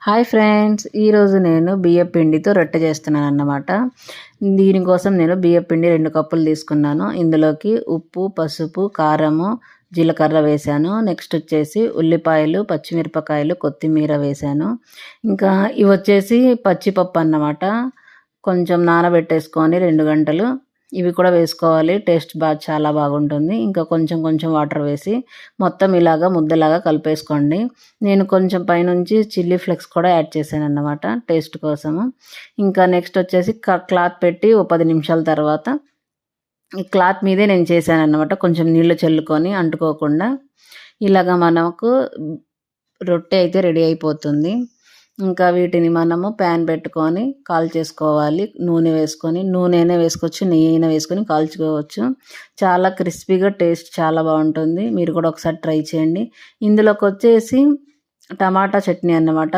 Hi friends, ఈరోజు నేను బియ్యం పిండితో రొట్టె చేస్తున్నాను అన్నమాట. దీనికోసం నేను బియ్యం పిండి 2 కప్పులు తీసుకున్నాను. ఇందులోకి ఉప్పు, పసుపు, కారము, జీలకర్ర వేశాను. నెక్స్ట్ వచ్చేసి ఉల్లిపాయలు, పచ్చిమిరపకాయలు, కొత్తిమీర వేశాను. ఇంకా ఇవి వచ్చేసి పచ్చిపప్పు అన్నమాట. కొంచెం నానబెట్టేసుకొని 2 గంటలు ఇవి కూడా వేసుకోవాలి. టేస్ట్ చాలా బాగుంటుంది. ఇంకా కొంచెం కొంచెం వాటర్ వేసి మొత్తం ఇలాగా ముద్దలాగా కలిపేసుకోండి. నేను కొంచెం పైనుంచి చిల్లీ ఫ్లేక్స్ కూడా యాడ్ చేశాను అన్నమాట టేస్ట్ కోసము. ఇంకా నెక్స్ట్ వచ్చేసి క్లాత్ పెట్టి ఓ 10 నిమిషాల తర్వాత ఈ క్లాత్ మీదే నేను చేశాను అన్నమాట. కొంచెం నీళ్లు చల్లుకొని అంటుకోకుండా ఇలాగా మనకు రొట్టె అయితే రెడీ అయిపోతుంది. ఇంకా వీటిని మనము ప్యాన్ పెట్టుకొని కాల్ చేసుకోవాలి. నూనె వేసుకొని, నూనె అయినా వేసుకోవచ్చు, నెయ్యి అయినా వేసుకొని కాల్చుకోవచ్చు. చాలా క్రిస్పీగా టేస్ట్ చాలా బాగుంటుంది. మీరు కూడా ఒకసారి ట్రై చేయండి. ఇందులోకి వచ్చేసి టమాటా చట్నీ అన్నమాట.